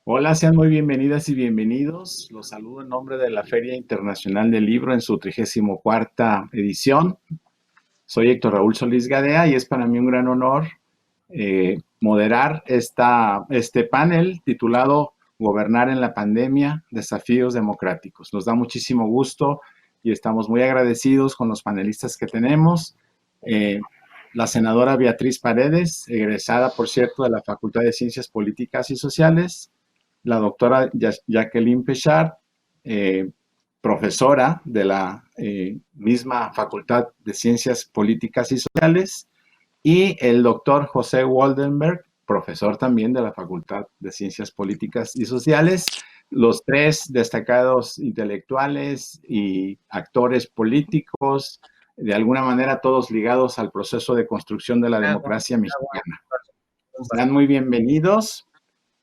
Hola, sean muy bienvenidas y bienvenidos. Los saludo en nombre de la Feria Internacional del Libro en su 34ª edición. Soy Héctor Raúl Solís Gadea y es para mí un gran honor moderar este panel titulado Gobernar en la pandemia, desafíos democráticos. Nos da muchísimo gusto y estamos muy agradecidos con los panelistas que tenemos. La senadora Beatriz Paredes, egresada, por cierto, de la Facultad de Ciencias Políticas y Sociales. La doctora Jacqueline Pechard, profesora de la misma Facultad de Ciencias Políticas y Sociales, y el doctor José Waldenberg, profesor también de la Facultad de Ciencias Políticas y Sociales, los tres destacados intelectuales y actores políticos, de alguna manera todos ligados al proceso de construcción de la democracia mexicana. Sean muy bienvenidos.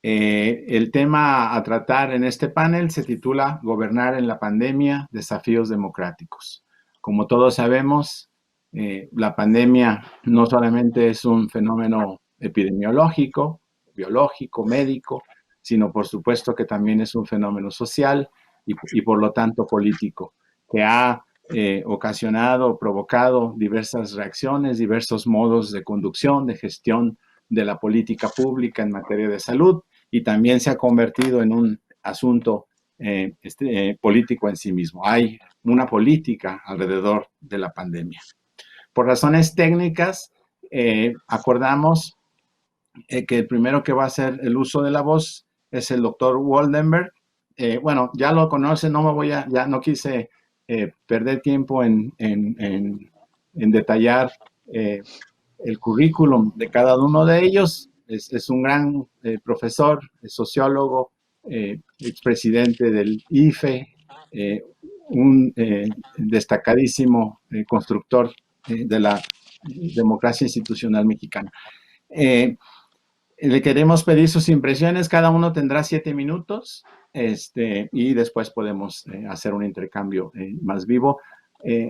El tema a tratar en este panel se titula Gobernar en la pandemia, desafíos democráticos. Como todos sabemos, la pandemia no solamente es un fenómeno epidemiológico, biológico, médico, sino por supuesto que también es un fenómeno social y por lo tanto político, que ha ocasionado, provocado diversas reacciones, diversos modos de conducción, de gestión de la política pública en materia de salud, y también se ha convertido en un asunto político en sí mismo. Hay una política alrededor de la pandemia. Por razones técnicas, acordamos que el primero que va a hacer el uso de la voz es el doctor Waldenberg. Bueno, ya lo conocen, ya no quise perder tiempo en detallar el currículum de cada uno de ellos. Es un gran profesor, es sociólogo, expresidente del IFE, un destacadísimo constructor de la democracia institucional mexicana. Le queremos pedir sus impresiones, cada uno tendrá 7 minutos y después podemos hacer un intercambio más vivo.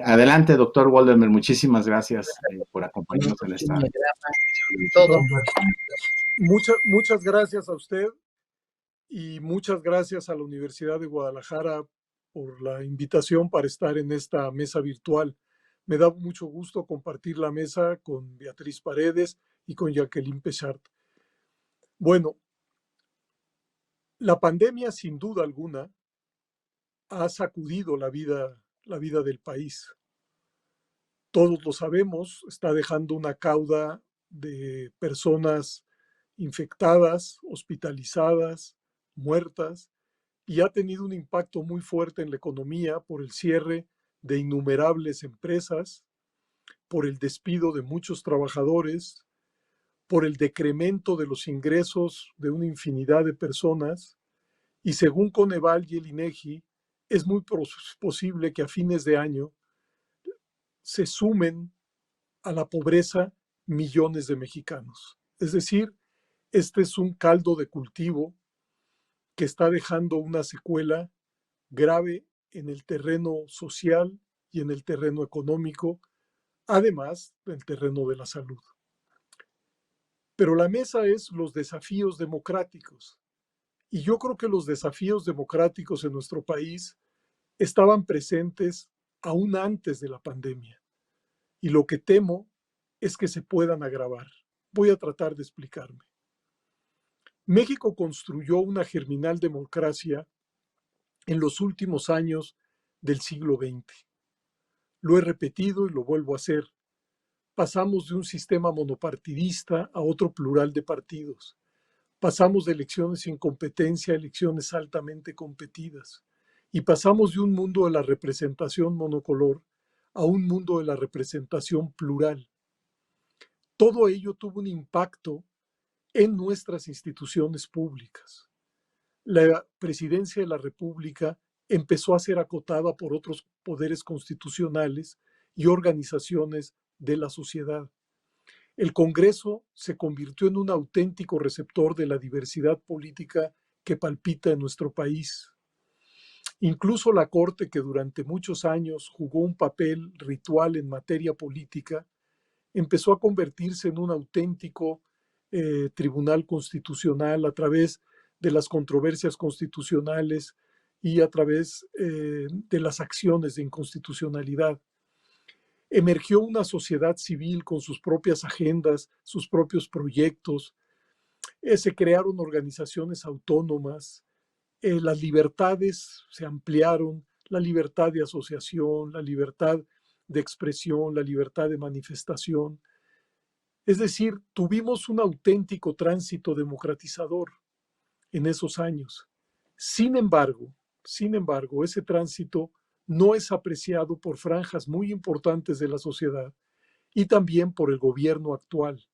Adelante, doctor Waldenberg, muchísimas gracias por acompañarnos en esta. Muchas gracias a usted y muchas gracias a la Universidad de Guadalajara por la invitación para estar en esta mesa virtual. Me da mucho gusto compartir la mesa con Beatriz Paredes y con Jacqueline Pechard. Bueno, la pandemia sin duda alguna ha sacudido la vida del país. Todos lo sabemos, está dejando una cauda de personas infectadas, hospitalizadas, muertas, y ha tenido un impacto muy fuerte en la economía por el cierre de innumerables empresas, por el despido de muchos trabajadores, por el decremento de los ingresos de una infinidad de personas, y según Coneval y el INEGI, es muy posible que a fines de año se sumen a la pobreza millones de mexicanos. Es decir, este es un caldo de cultivo que está dejando una secuela grave en el terreno social y en el terreno económico, además del terreno de la salud. Pero la mesa es los desafíos democráticos. Y yo creo que los desafíos democráticos en nuestro país estaban presentes aún antes de la pandemia. Y lo que temo es que se puedan agravar. Voy a tratar de explicarme. México construyó una germinal democracia en los últimos años del siglo XX. Lo he repetido y lo vuelvo a hacer. Pasamos de un sistema monopartidista a otro plural de partidos. Pasamos de elecciones sin competencia a elecciones altamente competidas. Y pasamos de un mundo de la representación monocolor a un mundo de la representación plural. Todo ello tuvo un impacto en nuestras instituciones públicas. La presidencia de la República empezó a ser acotada por otros poderes constitucionales y organizaciones de la sociedad. El Congreso se convirtió en un auténtico receptor de la diversidad política que palpita en nuestro país. Incluso la Corte, que durante muchos años jugó un papel ritual en materia política, empezó a convertirse en un auténtico tribunal constitucional a través de las controversias constitucionales y a través de las acciones de inconstitucionalidad. Emergió una sociedad civil con sus propias agendas, sus propios proyectos, se crearon organizaciones autónomas, las libertades se ampliaron, la libertad de asociación, la libertad de expresión, la libertad de manifestación. Es decir, tuvimos un auténtico tránsito democratizador en esos años. Sin embargo, ese tránsito no es apreciado por franjas muy importantes de la sociedad y también por el gobierno actual.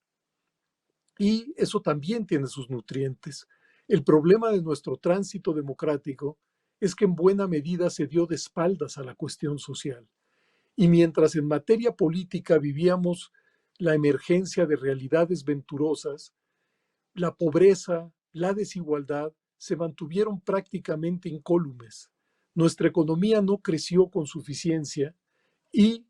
Y eso también tiene sus nutrientes. El problema de nuestro tránsito democrático es que en buena medida se dio de espaldas a la cuestión social. Y mientras en materia política vivíamos la emergencia de realidades venturosas, la pobreza, la desigualdad se mantuvieron prácticamente incólumes. Nuestra economía no creció con suficiencia y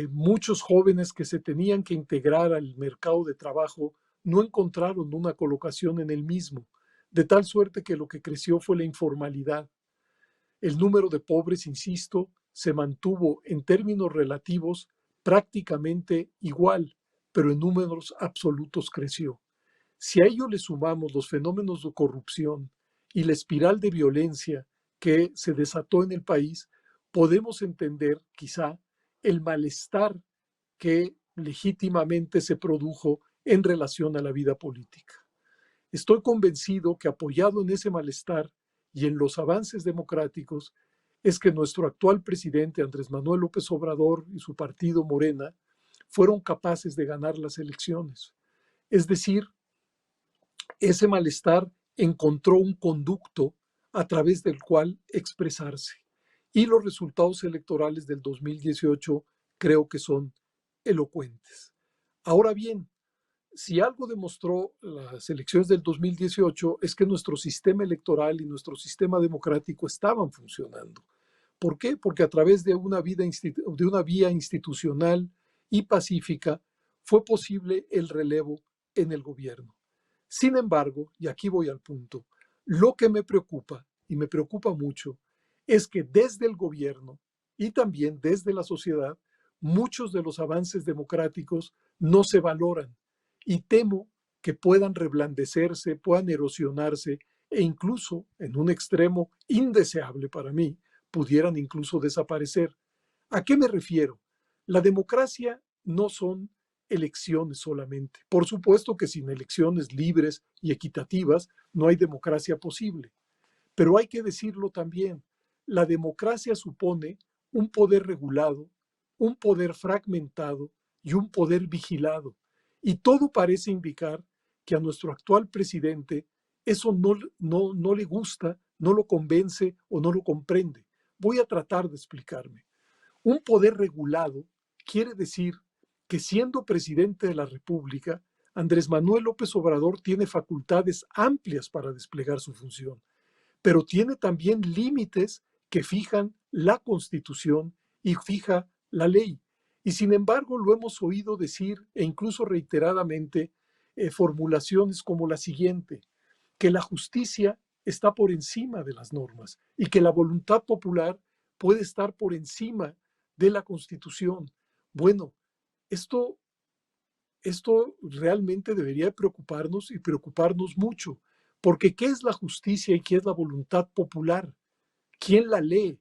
muchos jóvenes que se tenían que integrar al mercado de trabajo no encontraron una colocación en el mismo, de tal suerte que lo que creció fue la informalidad. El número de pobres, insisto, se mantuvo en términos relativos prácticamente igual, pero en números absolutos creció. Si a ello le sumamos los fenómenos de corrupción y la espiral de violencia que se desató en el país, podemos entender quizá el malestar que legítimamente se produjo en relación a la vida política. Estoy convencido que apoyado en ese malestar y en los avances democráticos es que nuestro actual presidente Andrés Manuel López Obrador y su partido Morena fueron capaces de ganar las elecciones. Es decir, ese malestar encontró un conducto a través del cual expresarse. Y los resultados electorales del 2018 creo que son elocuentes. Ahora bien, si algo demostró las elecciones del 2018 es que nuestro sistema electoral y nuestro sistema democrático estaban funcionando. ¿Por qué? Porque a través de una vía institucional y pacífica fue posible el relevo en el gobierno. Sin embargo, y aquí voy al punto, lo que me preocupa, y me preocupa mucho, es que desde el gobierno y también desde la sociedad, muchos de los avances democráticos no se valoran y temo que puedan reblandecerse, puedan erosionarse e incluso, en un extremo indeseable para mí, pudieran incluso desaparecer. ¿A qué me refiero? La democracia no son elecciones solamente. Por supuesto que sin elecciones libres y equitativas no hay democracia posible. Pero hay que decirlo también, la democracia supone un poder regulado, un poder fragmentado y un poder vigilado. Y todo parece indicar que a nuestro actual presidente eso no le gusta, no lo convence o no lo comprende. Voy a tratar de explicarme. Un poder regulado quiere decir que siendo presidente de la República, Andrés Manuel López Obrador tiene facultades amplias para desplegar su función, pero tiene también límites que fijan la Constitución y fija la ley. Y sin embargo lo hemos oído decir, e incluso reiteradamente, formulaciones como la siguiente, que la justicia está por encima de las normas y que la voluntad popular puede estar por encima de la Constitución. Bueno, esto, esto realmente debería preocuparnos y preocuparnos mucho, porque ¿qué es la justicia y qué es la voluntad popular? ¿Quién la lee?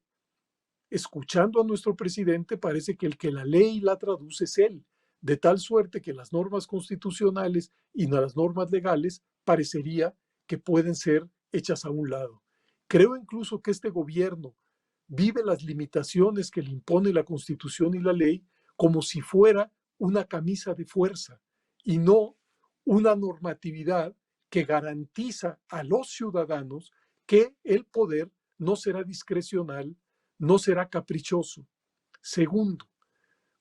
Escuchando a nuestro presidente, parece que el que la lee y la traduce es él, de tal suerte que las normas constitucionales y las normas legales parecería que pueden ser hechas a un lado. Creo incluso que este gobierno vive las limitaciones que le impone la Constitución y la ley como si fuera una camisa de fuerza y no una normatividad que garantiza a los ciudadanos que el poder no será discrecional, no será caprichoso. Segundo,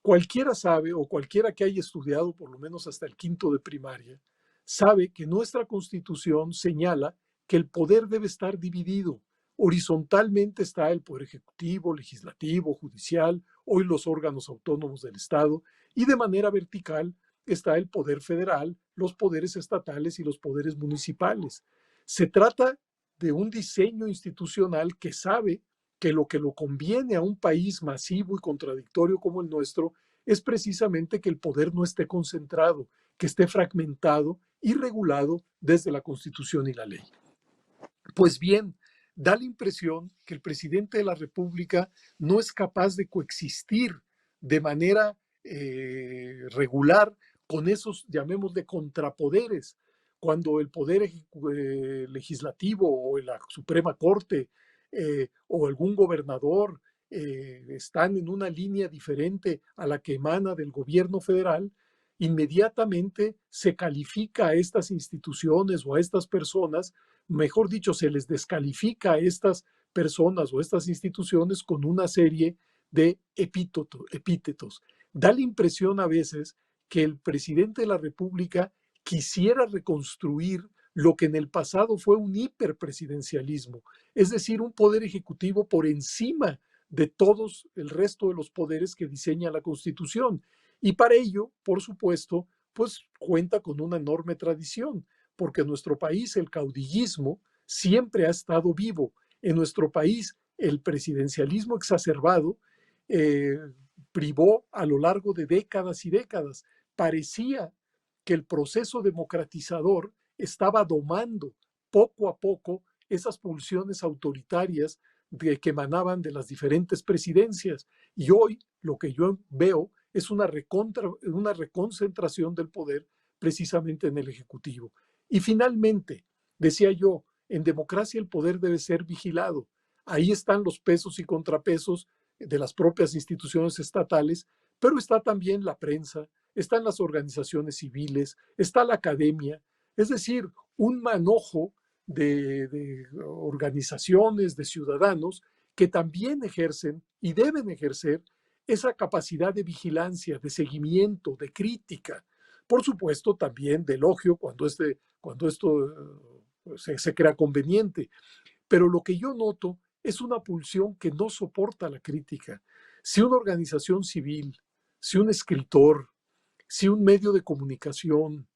cualquiera sabe, o cualquiera que haya estudiado por lo menos hasta el quinto de primaria, sabe que nuestra Constitución señala que el poder debe estar dividido. Horizontalmente está el Poder Ejecutivo, Legislativo, Judicial, hoy los órganos autónomos del Estado, y de manera vertical está el Poder Federal, los poderes estatales y los poderes municipales. Se trata de un diseño institucional que sabe que lo conviene a un país masivo y contradictorio como el nuestro es precisamente que el poder no esté concentrado, que esté fragmentado y regulado desde la Constitución y la ley. Pues bien, da la impresión que el presidente de la República no es capaz de coexistir de manera regular con esos, llamémosle, contrapoderes, cuando el poder legislativo o la Suprema Corte o algún gobernador están en una línea diferente a la que emana del gobierno federal, inmediatamente se califica a estas instituciones o a estas personas, mejor dicho, se les descalifica a estas personas o estas instituciones con una serie de epítetos. Da la impresión a veces que el presidente de la República quisiera reconstruir lo que en el pasado fue un hiperpresidencialismo, es decir, un poder ejecutivo por encima de todos el resto de los poderes que diseña la Constitución. Y para ello, por supuesto, pues cuenta con una enorme tradición, porque en nuestro país el caudillismo siempre ha estado vivo. En nuestro país el presidencialismo exacerbado privó a lo largo de décadas y décadas. Parecía que el proceso democratizador estaba domando poco a poco esas pulsiones autoritarias que emanaban de las diferentes presidencias. Y hoy lo que yo veo es una reconcentración del poder precisamente en el Ejecutivo. Y finalmente, decía yo, en democracia el poder debe ser vigilado. Ahí están los pesos y contrapesos de las propias instituciones estatales, pero está también la prensa, están las organizaciones civiles, está la academia, es decir, un manojo de organizaciones, de ciudadanos que también ejercen y deben ejercer esa capacidad de vigilancia, de seguimiento, de crítica, por supuesto también de elogio cuando esto se crea conveniente. Pero lo que yo noto es una pulsión que no soporta la crítica. Si una organización civil, si un escritor, si un medio de comunicación,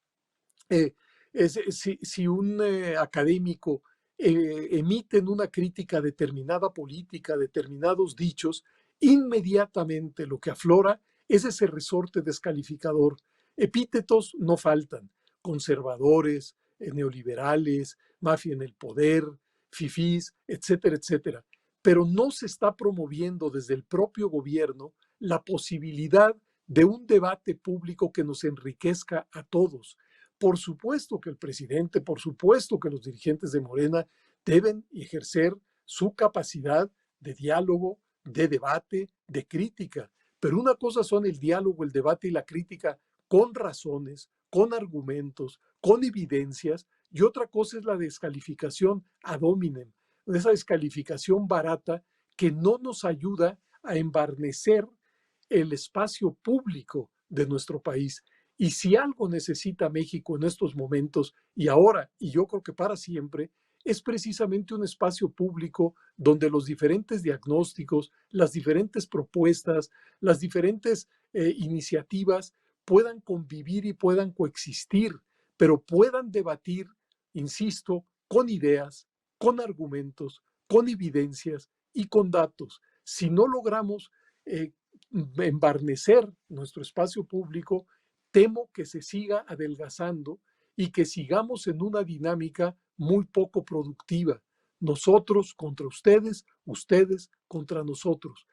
si un académico emiten una crítica a determinada política, a determinados dichos, inmediatamente lo que aflora es ese resorte descalificador. Epítetos no faltan: conservadores, neoliberales, mafia en el poder, fifís, etcétera, etcétera. Pero no se está promoviendo desde el propio gobierno la posibilidad de un debate público que nos enriquezca a todos. Por supuesto que el presidente, por supuesto que los dirigentes de Morena deben ejercer su capacidad de diálogo, de debate, de crítica. Pero una cosa son el diálogo, el debate y la crítica con razones, con argumentos, con evidencias, y otra cosa es la descalificación ad hominem, esa descalificación barata que no nos ayuda a embarnecer el espacio público de nuestro país. Y si algo necesita México en estos momentos y ahora, y yo creo que para siempre, es precisamente un espacio público donde los diferentes diagnósticos, las diferentes propuestas, las diferentes iniciativas puedan convivir y puedan coexistir, pero puedan debatir, insisto, con ideas, con argumentos, con evidencias y con datos. Si no logramos embarnecer nuestro espacio público, temo que se siga adelgazando y que sigamos en una dinámica muy poco productiva. Nosotros contra ustedes, ustedes contra nosotros.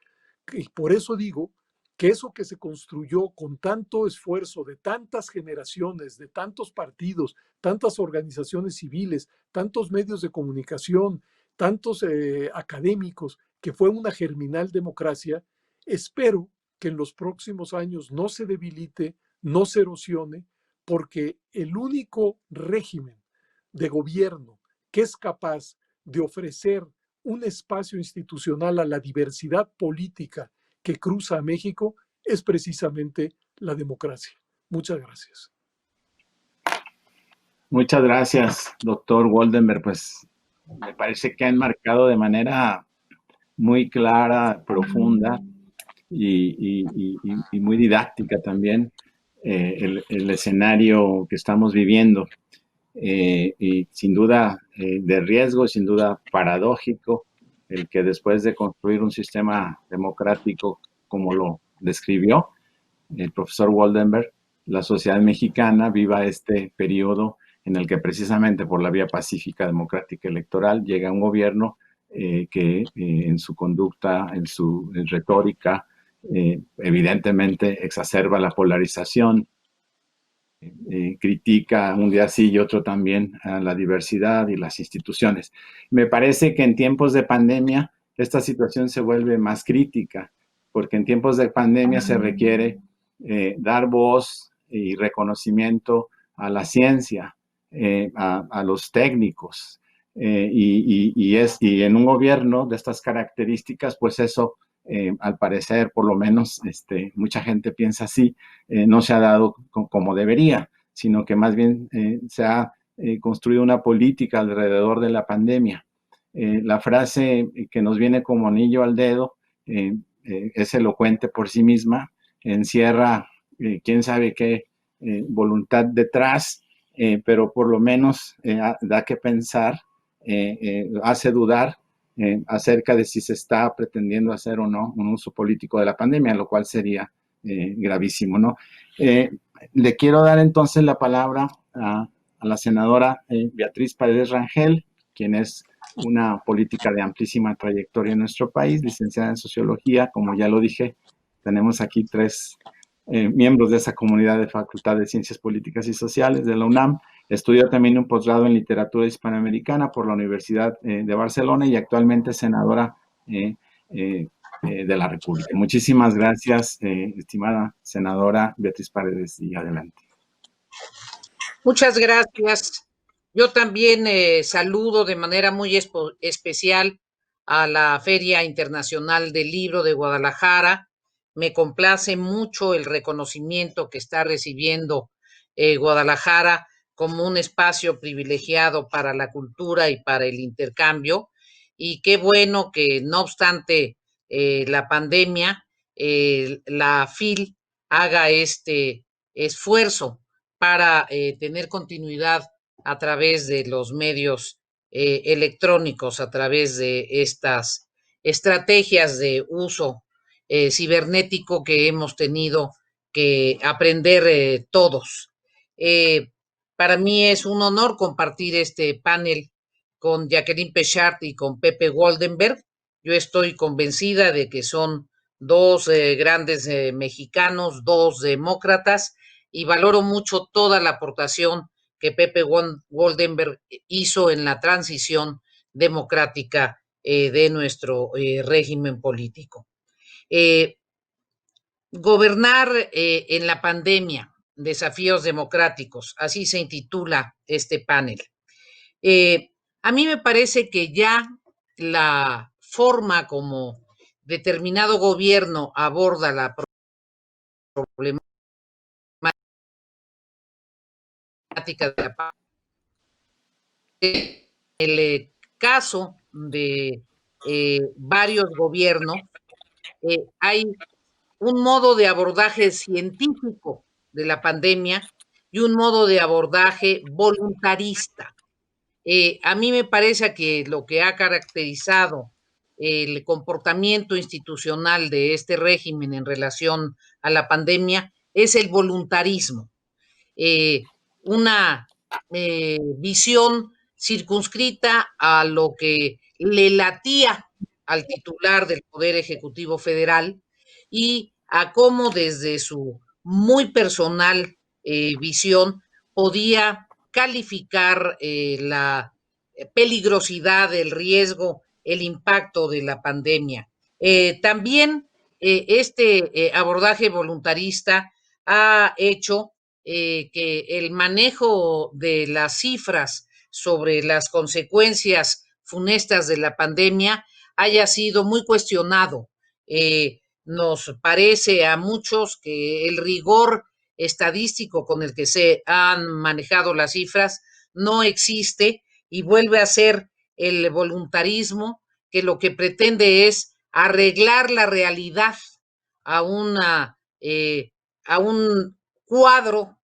Y por eso digo que eso que se construyó con tanto esfuerzo de tantas generaciones, de tantos partidos, tantas organizaciones civiles, tantos medios de comunicación, tantos académicos, que fue una germinal democracia, espero que en los próximos años no se debilite, no se erosione, porque el único régimen de gobierno que es capaz de ofrecer un espacio institucional a la diversidad política que cruza a México es precisamente la democracia. Muchas gracias. Muchas gracias, doctor Woldenberg. Pues me parece que han marcado de manera muy clara, profunda y muy didáctica también el escenario que estamos viviendo. Y sin duda de riesgo, sin duda paradójico, el que después de construir un sistema democrático como lo describió el profesor Waldenberg, la sociedad mexicana viva este periodo en el que precisamente por la vía pacífica, democrática, electoral, llega un gobierno que en su conducta, en su retórica, evidentemente exacerba la polarización, critica un día sí y otro también a la diversidad y las instituciones. Me parece que en tiempos de pandemia esta situación se vuelve más crítica, porque en tiempos de pandemia se requiere dar voz y reconocimiento a la ciencia, a los técnicos, y en un gobierno de estas características, pues eso, al parecer, por lo menos, mucha gente piensa así, no se ha dado como debería, sino que más bien se ha construido una política alrededor de la pandemia. La frase que nos viene como anillo al dedo es elocuente por sí misma, encierra quién sabe qué voluntad detrás, pero por lo menos da que pensar, hace dudar acerca de si se está pretendiendo hacer o no un uso político de la pandemia, lo cual sería gravísimo, ¿no? Eh, Le quiero dar entonces la palabra a la senadora Beatriz Paredes Rangel, quien es una política de amplísima trayectoria en nuestro país, licenciada en Sociología, como ya lo dije, tenemos aquí tres miembros de esa comunidad de Facultad de Ciencias Políticas y Sociales de la UNAM. Estudió también un posgrado en Literatura Hispanoamericana por la Universidad de Barcelona y actualmente senadora eh, eh, de la República. Muchísimas gracias, estimada senadora Beatriz Paredes, y adelante. Muchas gracias. Yo también saludo de manera muy especial a la Feria Internacional del Libro de Guadalajara. Me complace mucho el reconocimiento que está recibiendo Guadalajara como un espacio privilegiado para la cultura y para el intercambio. Y qué bueno que, no obstante la pandemia, la FIL haga este esfuerzo para tener continuidad a través de los medios electrónicos, a través de estas estrategias de uso cibernético que hemos tenido que aprender todos. Eh, para mí es un honor compartir este panel con Jacqueline Pechard y con Pepe Woldenberg. Yo estoy convencida de que son dos grandes mexicanos, dos demócratas, y valoro mucho toda la aportación que Pepe Woldenberg hizo en la transición democrática de nuestro régimen político. Gobernar en la pandemia, desafíos democráticos, así se intitula este panel. A mí me parece que ya la forma como determinado gobierno aborda la problemática de la pandemia, el caso de varios gobiernos, hay un modo de abordaje científico de la pandemia y un modo de abordaje voluntarista. A mí me parece que lo que ha caracterizado el comportamiento institucional de este régimen en relación a la pandemia es el voluntarismo, una visión circunscrita a lo que le latía al titular del Poder Ejecutivo Federal y a cómo desde su muy personal visión podía calificar la peligrosidad, el riesgo, el impacto de la pandemia. También este abordaje voluntarista ha hecho que el manejo de las cifras sobre las consecuencias funestas de la pandemia haya sido muy cuestionado. Nos parece a muchos que el rigor estadístico con el que se han manejado las cifras no existe y vuelve a ser el voluntarismo, que lo que pretende es arreglar la realidad a, a un cuadro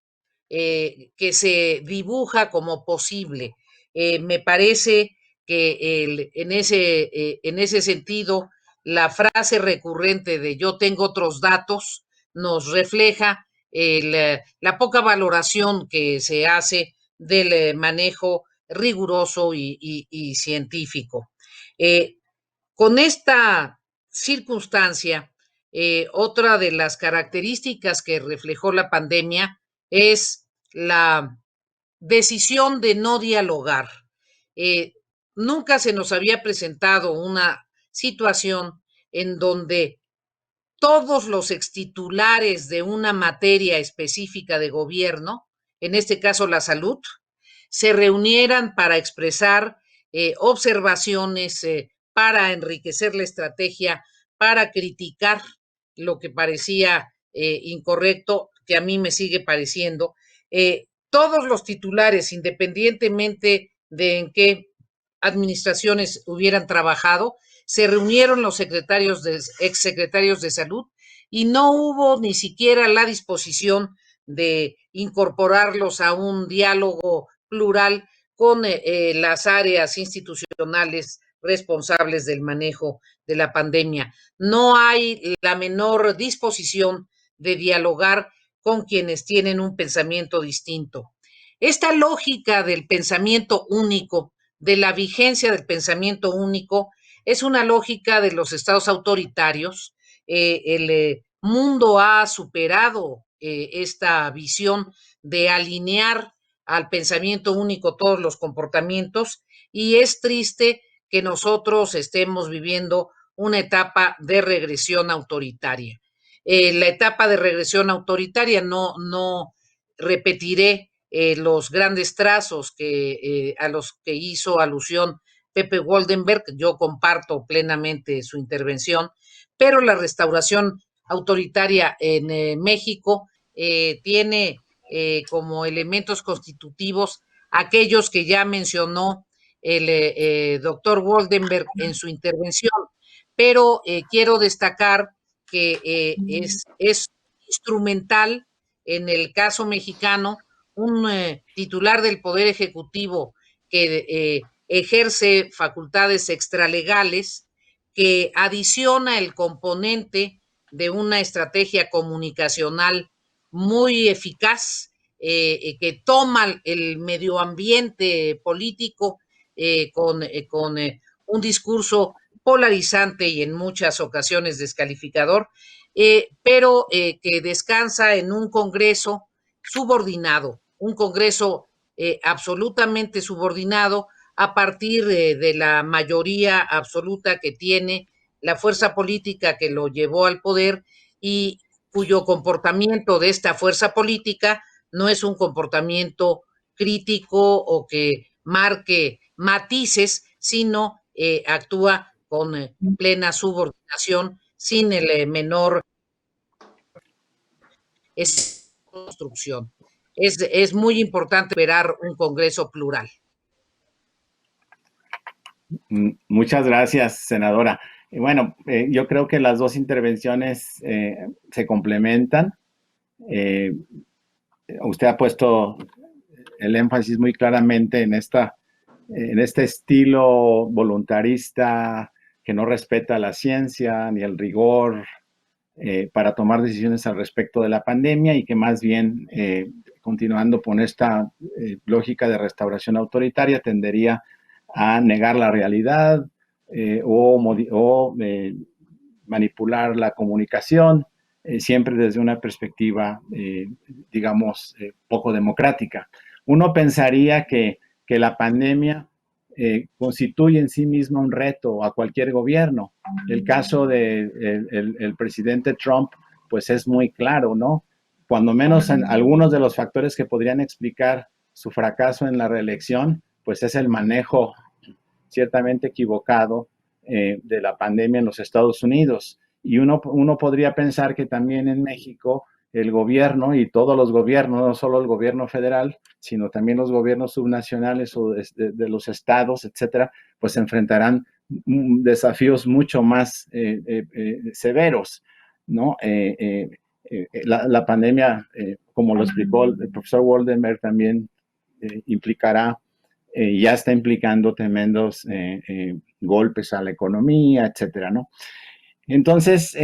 que se dibuja como posible. Me parece que en ese sentido, la frase recurrente de yo tengo otros datos nos refleja la poca valoración que se hace del manejo riguroso y científico. Eh, con esta circunstancia, otra de las características que reflejó la pandemia es la decisión de no dialogar. Eh, Nunca se nos había presentado una situación en donde todos los extitulares de una materia específica de gobierno, en este caso la salud, se reunieran para expresar observaciones, para enriquecer la estrategia, para criticar lo que parecía incorrecto, que a mí me sigue pareciendo. Todos los titulares, independientemente de en qué administraciones hubieran trabajado, se reunieron los exsecretarios de salud y no hubo ni siquiera la disposición de incorporarlos a un diálogo plural con las áreas institucionales responsables del manejo de la pandemia. No hay la menor disposición de dialogar con quienes tienen un pensamiento distinto. Esta lógica del pensamiento único, de la vigencia del pensamiento único, es una lógica de los estados autoritarios. El mundo ha superado esta visión de alinear al pensamiento único todos los comportamientos y es triste que nosotros estemos viviendo una etapa de regresión autoritaria. La etapa de regresión autoritaria no repetiré los grandes trazos a los que hizo alusión Pepe Woldenberg. Yo comparto plenamente su intervención, pero la restauración autoritaria en México tiene como elementos constitutivos aquellos que ya mencionó el doctor Woldenberg en su intervención, pero quiero destacar que es instrumental en el caso mexicano un titular del Poder Ejecutivo que ejerce facultades extralegales, que adiciona el componente de una estrategia comunicacional muy eficaz, que toma el medio ambiente político con un discurso polarizante y en muchas ocasiones descalificador, pero que descansa en un Congreso subordinado, un Congreso absolutamente subordinado a partir de la mayoría absoluta que tiene la fuerza política que lo llevó al poder y cuyo comportamiento de esta fuerza política no es un comportamiento crítico o que marque matices, sino actúa con plena subordinación sin el menor construcción. Es muy importante esperar un Congreso plural. Muchas gracias, senadora. Bueno, yo creo que las dos intervenciones se complementan. Usted ha puesto el énfasis muy claramente en este estilo voluntarista que no respeta la ciencia ni el rigor para tomar decisiones al respecto de la pandemia y que más bien, continuando con esta lógica de restauración autoritaria, tendería a negar la realidad o manipular la comunicación, siempre desde una perspectiva, digamos, poco democrática. Uno pensaría que la pandemia constituye en sí misma un reto a cualquier gobierno. El caso del presidente Trump, pues es muy claro, ¿no? Cuando menos en algunos de los factores que podrían explicar su fracaso en la reelección, pues es el manejo ciertamente equivocado de la pandemia en los Estados Unidos. Y uno podría pensar que también en México el gobierno y todos los gobiernos, no solo el gobierno federal, sino también los gobiernos subnacionales o de los estados, etcétera, pues enfrentarán desafíos mucho más severos, ¿no? La pandemia, como lo explicó el profesor Woldenberg, también implicará, ya está implicando tremendos golpes a la economía, etcétera, ¿no? Entonces,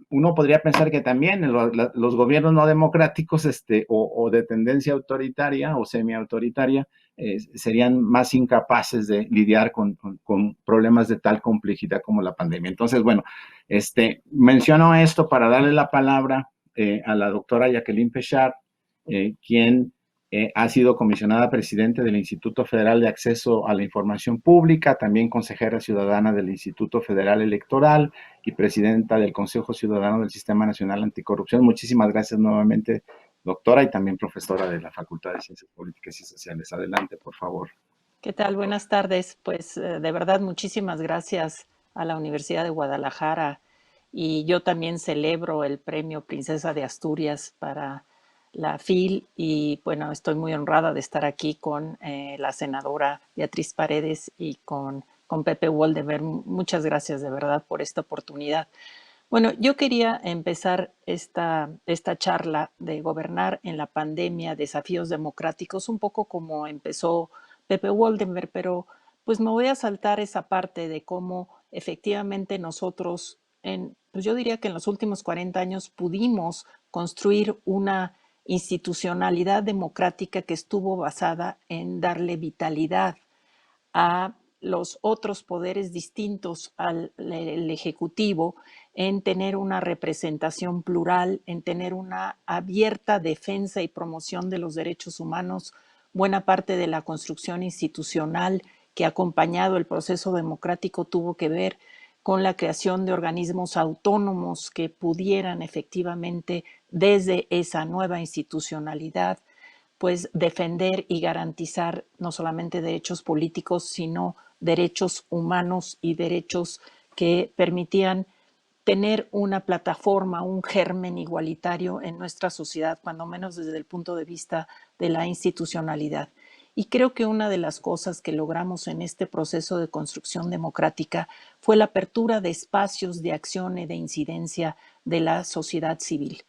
uno podría pensar que también los gobiernos no democráticos o de tendencia autoritaria o semiautoritaria serían más incapaces de lidiar con problemas de tal complejidad como la pandemia. Entonces, bueno, menciono esto para darle la palabra a la doctora Jacqueline Pechard, quien ha sido comisionada presidente del Instituto Federal de Acceso a la Información Pública, también consejera ciudadana del Instituto Federal Electoral y presidenta del Consejo Ciudadano del Sistema Nacional Anticorrupción. Muchísimas gracias nuevamente, doctora, y también profesora de la Facultad de Ciencias Políticas y Sociales. Adelante, por favor. ¿Qué tal? Buenas tardes. Pues de verdad muchísimas gracias a la Universidad de Guadalajara, y yo también celebro el premio Princesa de Asturias para la FIL, y bueno, estoy muy honrada de estar aquí con la senadora Beatriz Paredes y con Pepe Woldenberg. Muchas gracias de verdad por esta oportunidad. Bueno, yo quería empezar esta charla de gobernar en la pandemia, desafíos democráticos, un poco como empezó Pepe Woldenberg, pero pues me voy a saltar esa parte de cómo efectivamente nosotros, pues yo diría que en los últimos 40 años pudimos construir una institucionalidad democrática que estuvo basada en darle vitalidad a los otros poderes distintos al Ejecutivo, en tener una representación plural, en tener una abierta defensa y promoción de los derechos humanos. Buena parte de la construcción institucional que ha acompañado el proceso democrático tuvo que ver con la creación de organismos autónomos que pudieran efectivamente, desde esa nueva institucionalidad, pues defender y garantizar no solamente derechos políticos, sino derechos humanos y derechos que permitían tener una plataforma, un germen igualitario en nuestra sociedad, cuando menos desde el punto de vista de la institucionalidad. Y creo que una de las cosas que logramos en este proceso de construcción democrática fue la apertura de espacios de acción y de incidencia de la sociedad civil.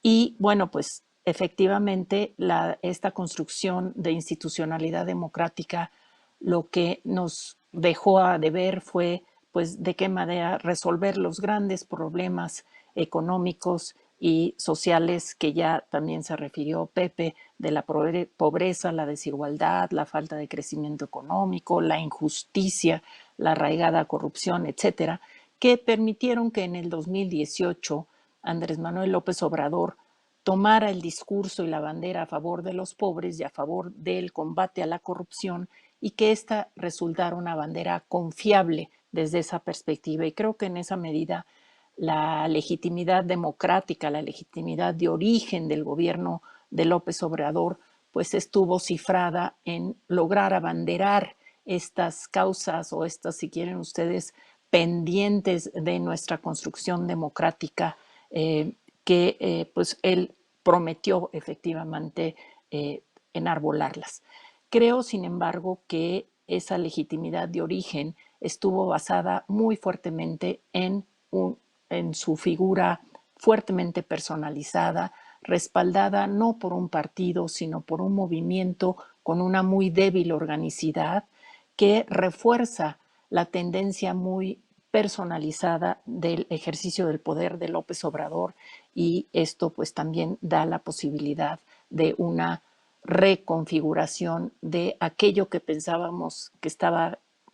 Y bueno, pues efectivamente esta construcción de institucionalidad democrática lo que nos dejó a deber fue pues de qué manera resolver los grandes problemas económicos y sociales que ya también se refirió Pepe, de la pobreza, la desigualdad, la falta de crecimiento económico, la injusticia, la arraigada corrupción, etcétera, que permitieron que en el 2018 Andrés Manuel López Obrador tomara el discurso y la bandera a favor de los pobres y a favor del combate a la corrupción, y que esta resultara una bandera confiable desde esa perspectiva. Y creo que en esa medida la legitimidad democrática, la legitimidad de origen del gobierno de López Obrador, pues estuvo cifrada en lograr abanderar estas causas, o estas, si quieren ustedes, pendientes de nuestra construcción democrática, que pues él prometió efectivamente enarbolarlas. Creo, sin embargo, que esa legitimidad de origen estuvo basada muy fuertemente en su figura fuertemente personalizada, respaldada no por un partido, sino por un movimiento con una muy débil organicidad, que refuerza la tendencia muy personalizada del ejercicio del poder de López Obrador, y esto pues también da la posibilidad de una reconfiguración de aquello que pensábamos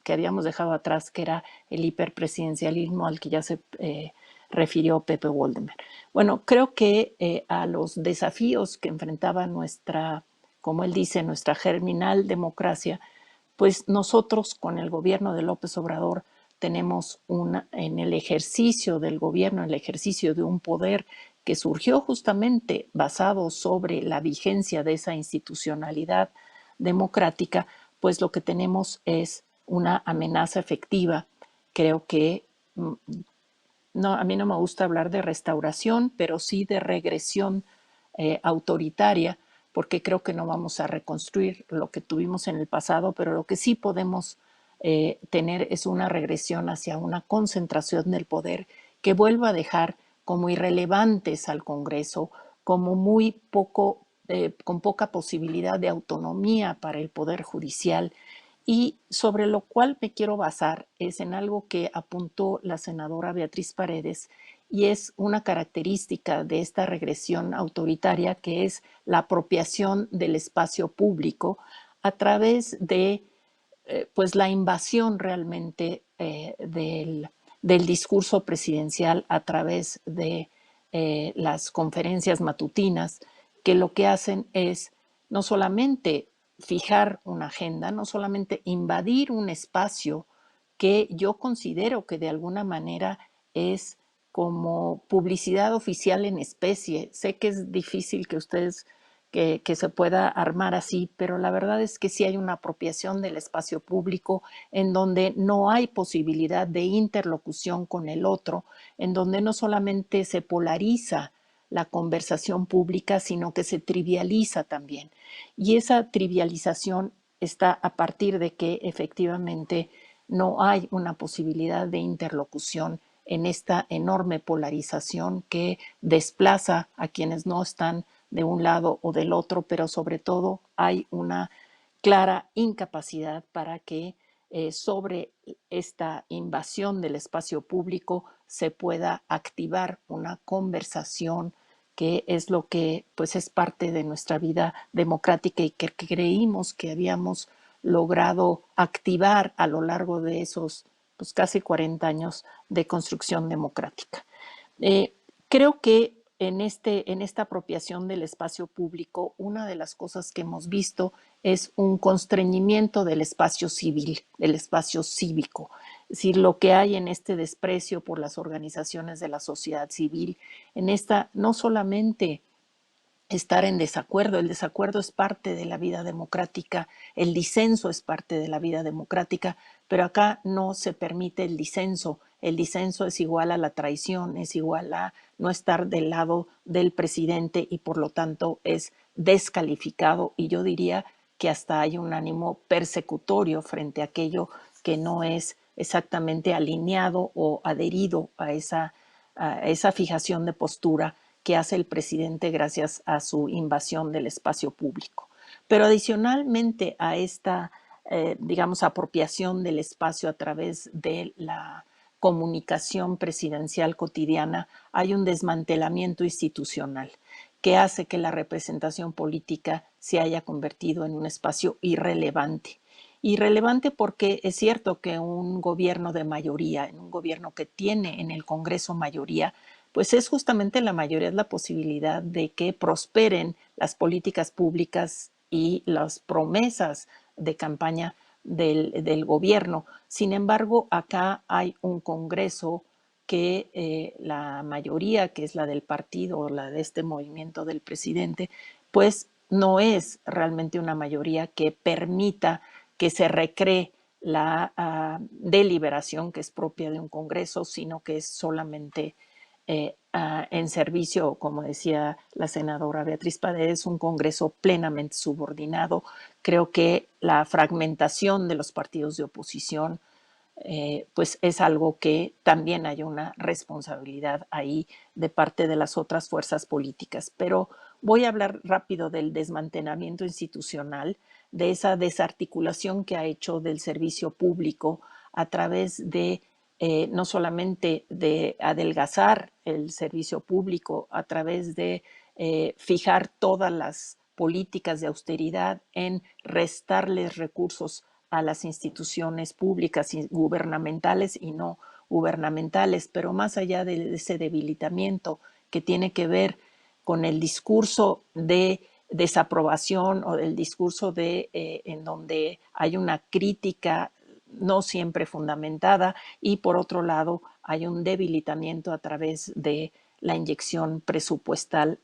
que habíamos dejado atrás, que era el hiperpresidencialismo al que ya se refirió Pepe Woldenberg. Bueno, creo que a los desafíos que enfrentaba nuestra, como él dice, nuestra germinal democracia, pues nosotros con el gobierno de López Obrador tenemos en el ejercicio del gobierno, el ejercicio de un poder que surgió justamente basado sobre la vigencia de esa institucionalidad democrática, pues lo que tenemos es una amenaza efectiva. Creo que no, a mí no me gusta hablar de restauración, pero sí de regresión autoritaria, porque creo que no vamos a reconstruir lo que tuvimos en el pasado, pero lo que sí podemos tener es una regresión hacia una concentración del poder que vuelva a dejar como irrelevantes al Congreso, como muy poco, con poca posibilidad de autonomía para el Poder Judicial. Y sobre lo cual me quiero basar es en algo que apuntó la senadora Beatriz Paredes, y es una característica de esta regresión autoritaria, que es la apropiación del espacio público a través de pues la invasión realmente del discurso presidencial a través de las conferencias matutinas, que lo que hacen es no solamente fijar una agenda, no solamente invadir un espacio que yo considero que de alguna manera es como publicidad oficial en especie. Sé que es difícil que ustedes que se pueda armar así, pero la verdad es que sí hay una apropiación del espacio público en donde no hay posibilidad de interlocución con el otro, en donde no solamente se polariza la conversación pública, sino que se trivializa también. Y esa trivialización está a partir de que efectivamente no hay una posibilidad de interlocución en esta enorme polarización que desplaza a quienes no están de un lado o del otro, pero sobre todo hay una clara incapacidad para que sobre esta invasión del espacio público se pueda activar una conversación que es lo que pues es parte de nuestra vida democrática y que creímos que habíamos logrado activar a lo largo de esos pues, casi 40 años de construcción democrática. Creo que en esta apropiación del espacio público, una de las cosas que hemos visto es un constreñimiento del espacio civil, del espacio cívico. Es decir, lo que hay en este desprecio por las organizaciones de la sociedad civil, en esta no solamente estar en desacuerdo. El desacuerdo es parte de la vida democrática, el disenso es parte de la vida democrática, pero acá no se permite el disenso. El disenso es igual a la traición, es igual a no estar del lado del presidente y por lo tanto es descalificado, y yo diría que hasta hay un ánimo persecutorio frente a aquello que no es exactamente alineado o adherido a esa fijación de postura que hace el presidente gracias a su invasión del espacio público. Pero adicionalmente a esta, digamos, apropiación del espacio a través de la comunicación presidencial cotidiana, hay un desmantelamiento institucional que hace que la representación política se haya convertido en un espacio irrelevante. Irrelevante porque es cierto que un gobierno de mayoría, en un gobierno que tiene en el Congreso mayoría, pues es justamente la mayoría, es la posibilidad de que prosperen las políticas públicas y las promesas de campaña del gobierno. Sin embargo, acá hay un Congreso que la mayoría, que es la del partido o la de este movimiento del presidente, pues no es realmente una mayoría que permita que se recree la deliberación que es propia de un Congreso, sino que es solamente en servicio, como decía la senadora Beatriz Paredes, un Congreso plenamente subordinado. Creo que la fragmentación de los partidos de oposición pues es algo que también hay una responsabilidad ahí de parte de las otras fuerzas políticas. Pero voy a hablar rápido del desmantelamiento institucional, de esa desarticulación que ha hecho del servicio público a través de no solamente de adelgazar el servicio público, a través de fijar todas las políticas de austeridad en restarles recursos a las instituciones públicas y gubernamentales y no gubernamentales, pero más allá de ese debilitamiento que tiene que ver con el discurso de desaprobación o del discurso en donde hay una crítica no siempre fundamentada, y por otro lado hay un debilitamiento a través de la inyección presupuestal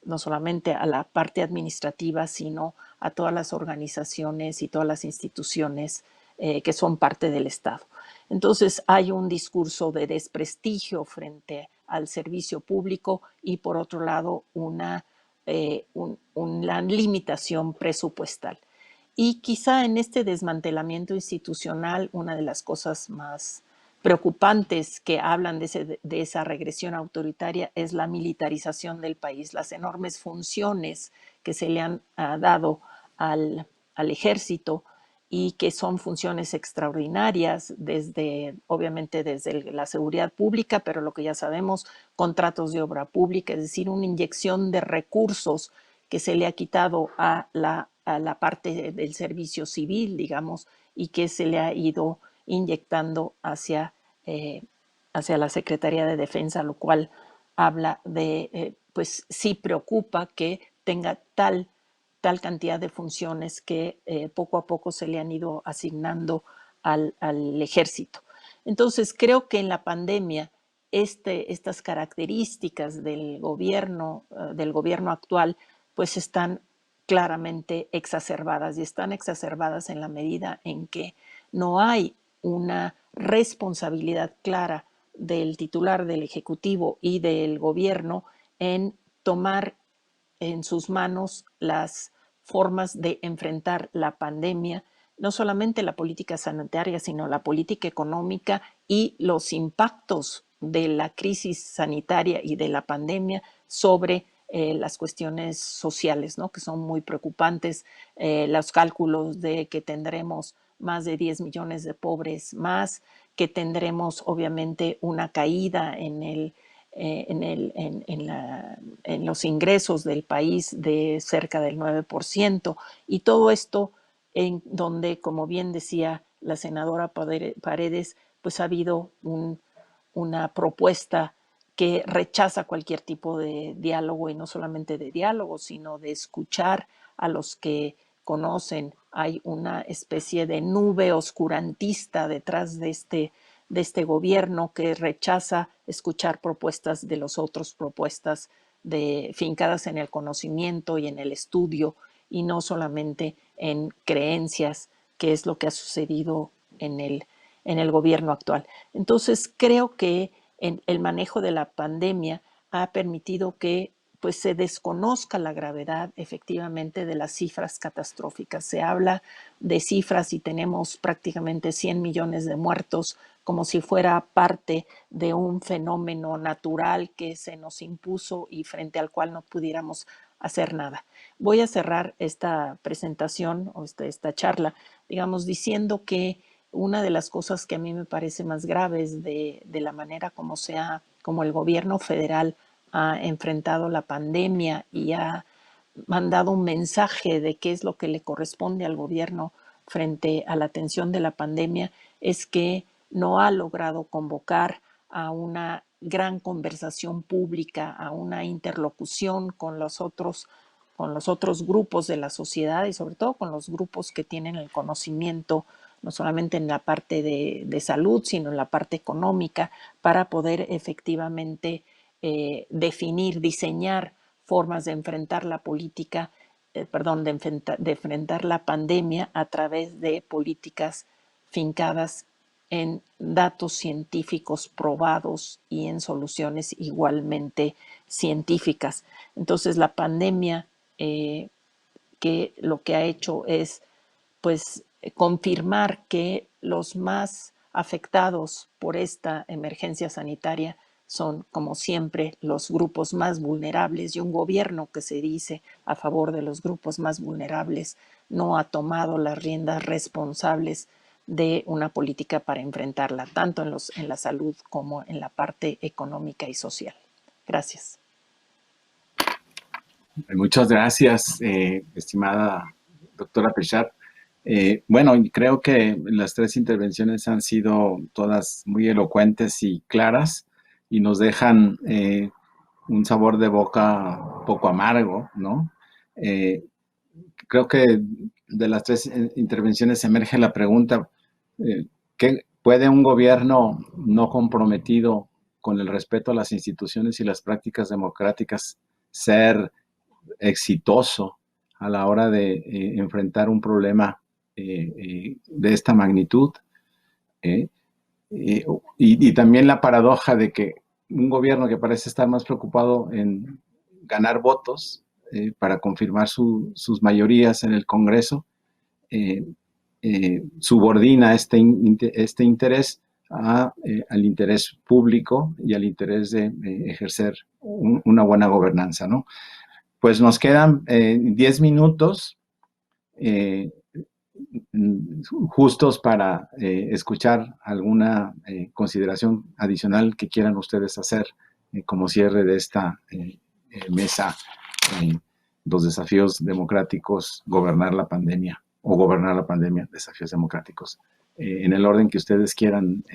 no solamente a la parte administrativa, sino a todas las organizaciones y todas las instituciones que son parte del Estado. Entonces hay un discurso de desprestigio frente al servicio público y por otro lado una limitación presupuestal. Y quizá en este desmantelamiento institucional, una de las cosas más preocupantes que hablan de esa regresión autoritaria es la militarización del país, las enormes funciones que se le han dado al ejército y que son funciones extraordinarias, obviamente desde la seguridad pública, pero lo que ya sabemos, contratos de obra pública, es decir, una inyección de recursos que se le ha quitado a la parte del servicio civil, digamos, y que se le ha ido inyectando hacia la Secretaría de Defensa, lo cual habla pues sí preocupa que tenga tal cantidad de funciones que poco a poco se le han ido asignando al ejército. Entonces, creo que en la pandemia estas características del gobierno actual pues están claramente exacerbadas y están exacerbadas en la medida en que no hay una responsabilidad clara del titular del Ejecutivo y del gobierno en tomar en sus manos las formas de enfrentar la pandemia, no solamente la política sanitaria, sino la política económica y los impactos de la crisis sanitaria y de la pandemia sobre las cuestiones sociales, ¿no? Que son muy preocupantes. Los cálculos de que tendremos más de 10 millones de pobres más, que tendremos obviamente una caída en los ingresos del país de cerca del 9%, y todo esto en donde, como bien decía la senadora Paredes, pues ha habido una propuesta que rechaza cualquier tipo de diálogo, y no solamente de diálogo, sino de escuchar a los que conocen. Hay una especie de nube oscurantista detrás de este gobierno que rechaza escuchar propuestas de los otros, propuestas fincadas en el conocimiento y en el estudio, y no solamente en creencias, que es lo que ha sucedido en el gobierno actual. Entonces, creo que el manejo de la pandemia ha permitido que pues se desconozca la gravedad efectivamente de las cifras catastróficas. Se habla de cifras y tenemos prácticamente 100 millones de muertos como si fuera parte de un fenómeno natural que se nos impuso y frente al cual no pudiéramos hacer nada. Voy a cerrar esta presentación o esta charla, digamos, diciendo que una de las cosas que a mí me parece más graves de la manera como el gobierno federal ha enfrentado la pandemia y ha mandado un mensaje de qué es lo que le corresponde al gobierno frente a la atención de la pandemia, es que no ha logrado convocar a una gran conversación pública, a una interlocución con los otros grupos de la sociedad y sobre todo con los grupos que tienen el conocimiento, no solamente en la parte de salud, sino en la parte económica, para poder efectivamente definir, diseñar formas de enfrentar la política, de enfrentar la pandemia a través de políticas fincadas en datos científicos probados y en soluciones igualmente científicas. Entonces, la pandemia que lo que ha hecho es pues confirmar que los más afectados por esta emergencia sanitaria son, como siempre, los grupos más vulnerables, y un gobierno que se dice a favor de los grupos más vulnerables no ha tomado las riendas responsables de una política para enfrentarla, tanto en la salud como en la parte económica y social. Gracias. Muchas gracias, estimada doctora Pechard. Bueno, creo que las tres intervenciones han sido todas muy elocuentes y claras y nos dejan un sabor de boca un poco amargo, ¿no? Creo que de las tres intervenciones emerge la pregunta, ¿qué puede un gobierno no comprometido con el respeto a las instituciones y las prácticas democráticas ser exitoso a la hora de enfrentar un problema de esta magnitud? y también la paradoja de que un gobierno que parece estar más preocupado en ganar votos para confirmar sus mayorías en el Congreso, subordina este interés al interés público y al interés de ejercer una buena gobernanza, ¿no? Pues nos quedan 10 minutos justos para escuchar alguna consideración adicional que quieran ustedes hacer como cierre de esta mesa, los desafíos democráticos, gobernar la pandemia o gobernar la pandemia, desafíos democráticos, en el orden que ustedes quieran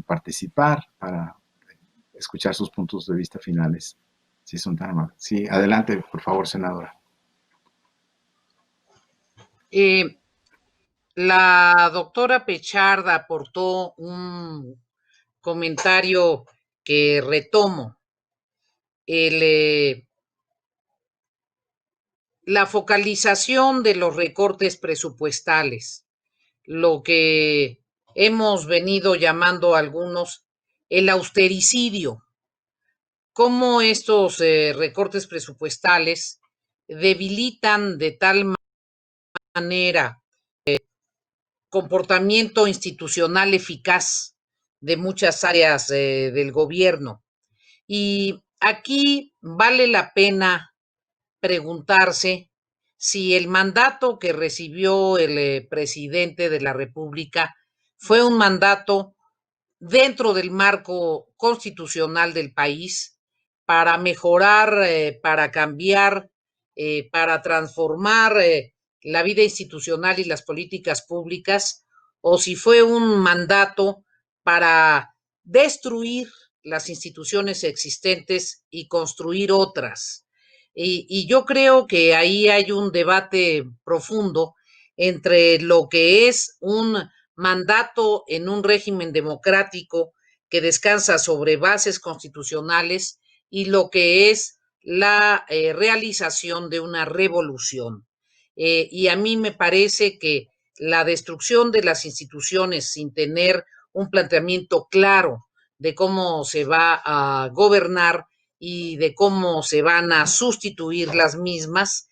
participar para escuchar sus puntos de vista finales. Si son tan amables. Sí, adelante, por favor, senadora. La doctora Pecharda aportó un comentario que retomo. La focalización de los recortes presupuestales, lo que hemos venido llamando algunos el austericidio, cómo estos recortes presupuestales debilitan de tal manera comportamiento institucional eficaz de muchas áreas del gobierno. Y aquí vale la pena preguntarse si el mandato que recibió el presidente de la República fue un mandato dentro del marco constitucional del país para mejorar, para cambiar, para transformar la vida institucional y las políticas públicas, o si fue un mandato para destruir las instituciones existentes y construir otras. Y yo creo que ahí hay un debate profundo entre lo que es un mandato en un régimen democrático que descansa sobre bases constitucionales y lo que es la realización de una revolución. Y a mí me parece que la destrucción de las instituciones sin tener un planteamiento claro de cómo se va a gobernar y de cómo se van a sustituir las mismas,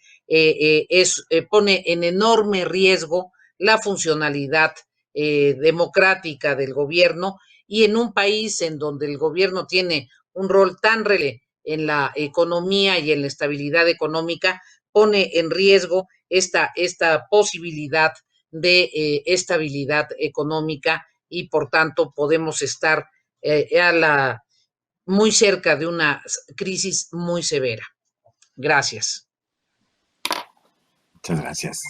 pone en enorme riesgo la funcionalidad democrática del gobierno, y en un país en donde el gobierno tiene un rol tan relevante en la economía y en la estabilidad económica, pone en riesgo esta posibilidad de estabilidad económica, y por tanto podemos estar muy cerca de una crisis muy severa. Gracias. Muchas gracias.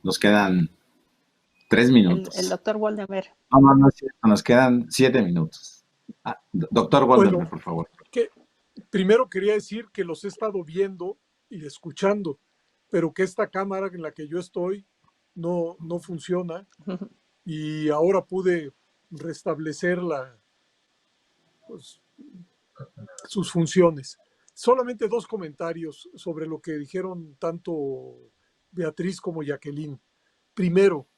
Nos quedan 3 minutos. El doctor Waldenberg. No, nos quedan 7 minutos. Doctor Waldenberg, bueno, por favor. Primero quería decir que los he estado viendo y escuchando, pero que esta cámara en la que yo estoy no funciona, y ahora pude restablecer sus funciones. Solamente 2 comentarios sobre lo que dijeron tanto Beatriz como Jacqueline. Primero,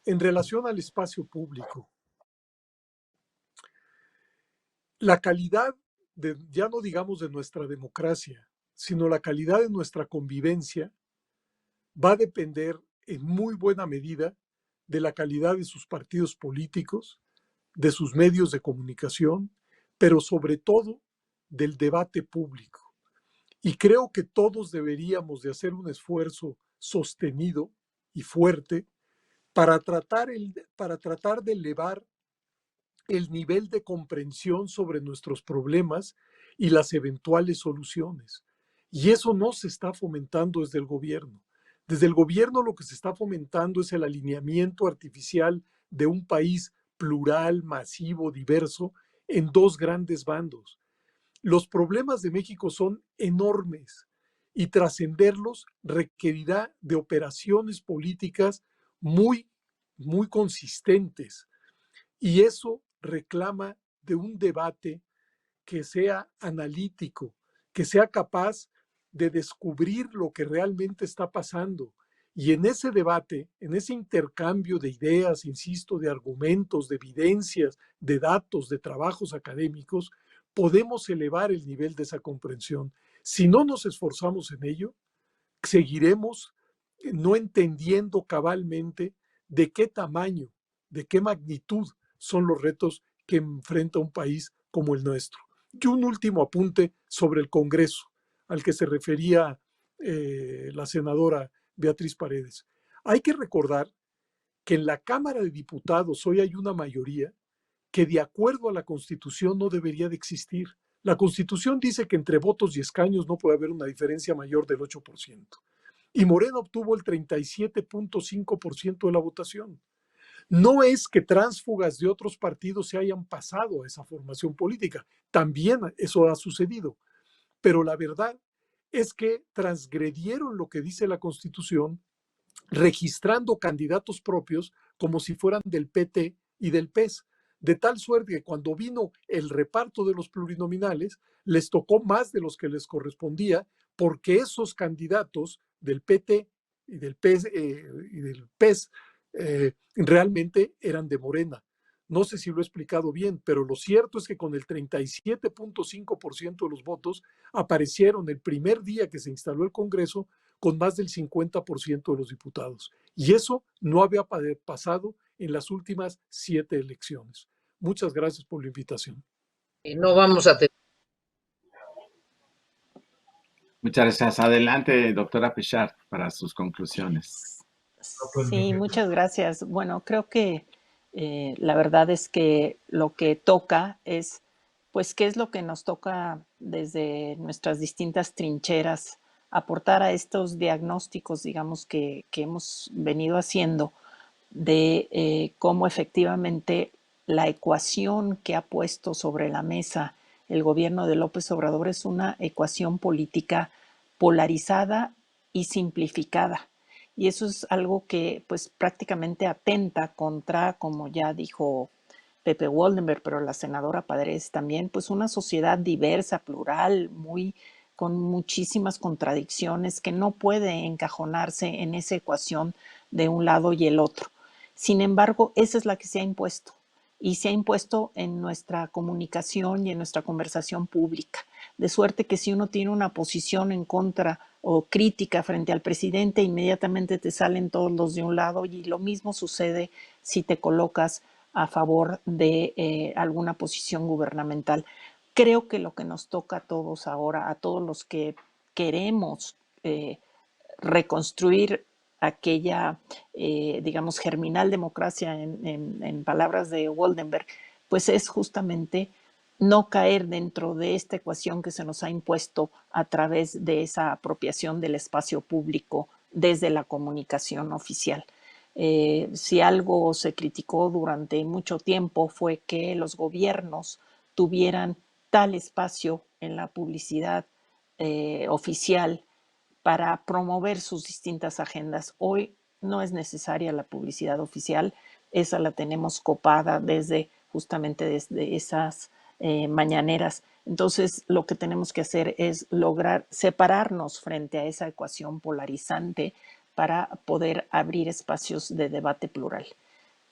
en relación al espacio público, la calidad ya no digamos de nuestra democracia, sino la calidad de nuestra convivencia va a depender en muy buena medida de la calidad de sus partidos políticos, de sus medios de comunicación, pero sobre todo del debate público. Y creo que todos deberíamos de hacer un esfuerzo sostenido y fuerte para tratar de elevar el nivel de comprensión sobre nuestros problemas y las eventuales soluciones. Y eso no se está fomentando desde el gobierno. Desde el gobierno lo que se está fomentando es el alineamiento artificial de un país plural, masivo, diverso, en 2 grandes bandos. Los problemas de México son enormes y trascenderlos requerirá de operaciones políticas muy consistentes. Y eso reclama de un debate que sea analítico, que sea capaz de descubrir lo que realmente está pasando Y en ese debate, en ese intercambio de ideas, insisto, de argumentos, de evidencias, de datos, de trabajos académicos, podemos elevar el nivel de esa comprensión. Si no nos esforzamos en ello, seguiremos no entendiendo cabalmente de qué tamaño, de qué magnitud son los retos que enfrenta un país como el nuestro. Y un último apunte sobre el Congreso, al que se refería la senadora Beatriz Paredes. Hay que recordar que en la Cámara de Diputados hoy hay una mayoría que de acuerdo a la Constitución no debería de existir. La Constitución dice que entre votos y escaños no puede haber una diferencia mayor del 8%. Y Morena obtuvo el 37.5% de la votación. No es que tránsfugas de otros partidos se hayan pasado a esa formación política, también eso ha sucedido, pero la verdad es que transgredieron lo que dice la Constitución registrando candidatos propios como si fueran del PT y del PES, de tal suerte que cuando vino el reparto de los plurinominales, les tocó más de los que les correspondía, porque esos candidatos del PT y del PES realmente eran de Morena. No sé si lo he explicado bien, pero lo cierto es que con el 37.5% de los votos aparecieron el primer día que se instaló el Congreso con más del 50% de los diputados. Y eso no había pasado en las últimas 7 elecciones. Muchas gracias por la invitación. No vamos a tener. Muchas gracias. Adelante, doctora Pichard, para sus conclusiones. Sí, muchas gracias. Bueno, creo que la verdad es que lo que toca es, pues, qué es lo que nos toca desde nuestras distintas trincheras, aportar a estos diagnósticos, digamos, que hemos venido haciendo de cómo efectivamente la ecuación que ha puesto sobre la mesa el gobierno de López Obrador es una ecuación política polarizada y simplificada. Y eso es algo que pues prácticamente atenta contra, como ya dijo Pepe Woldenberg, pero la senadora Paredes también, pues una sociedad diversa, plural, muy con muchísimas contradicciones que no puede encajonarse en esa ecuación de un lado y el otro. Sin embargo, esa es la que se ha impuesto y se ha impuesto en nuestra comunicación y en nuestra conversación pública. De suerte que si uno tiene una posición en contra o crítica frente al presidente, inmediatamente te salen todos los de un lado y lo mismo sucede si te colocas a favor de alguna posición gubernamental. Creo que lo que nos toca a todos ahora, a todos los que queremos reconstruir aquella, digamos, germinal democracia en palabras de Woldenberg, pues es justamente no caer dentro de esta ecuación que se nos ha impuesto a través de esa apropiación del espacio público desde la comunicación oficial. Si algo se criticó durante mucho tiempo fue que los gobiernos tuvieran tal espacio en la publicidad oficial para promover sus distintas agendas. Hoy no es necesaria la publicidad oficial, esa la tenemos copada justamente desde esas mañaneras. Entonces, lo que tenemos que hacer es lograr separarnos frente a esa ecuación polarizante para poder abrir espacios de debate plural.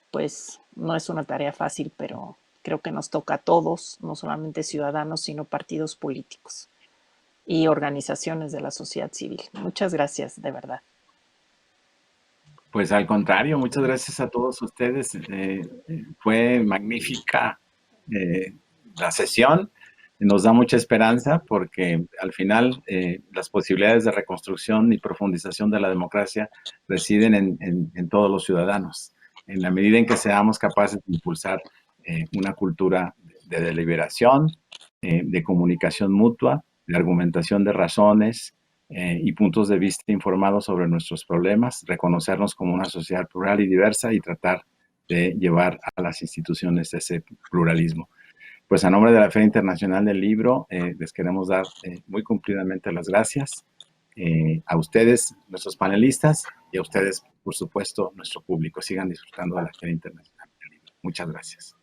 Pues no es una tarea fácil, pero creo que nos toca a todos, no solamente ciudadanos, sino partidos políticos y organizaciones de la sociedad civil. Muchas gracias, de verdad. Pues al contrario, muchas gracias a todos ustedes. Fue magnífica la sesión. Nos da mucha esperanza porque al final las posibilidades de reconstrucción y profundización de la democracia residen en todos los ciudadanos. En la medida en que seamos capaces de impulsar una cultura de deliberación, de comunicación mutua, de argumentación de razones y puntos de vista informados sobre nuestros problemas, reconocernos como una sociedad plural y diversa y tratar de llevar a las instituciones ese pluralismo. Pues a nombre de la Feria Internacional del Libro, les queremos dar muy cumplidamente las gracias a ustedes, nuestros panelistas, y a ustedes, por supuesto, nuestro público. Sigan disfrutando de la Feria Internacional del Libro. Muchas gracias.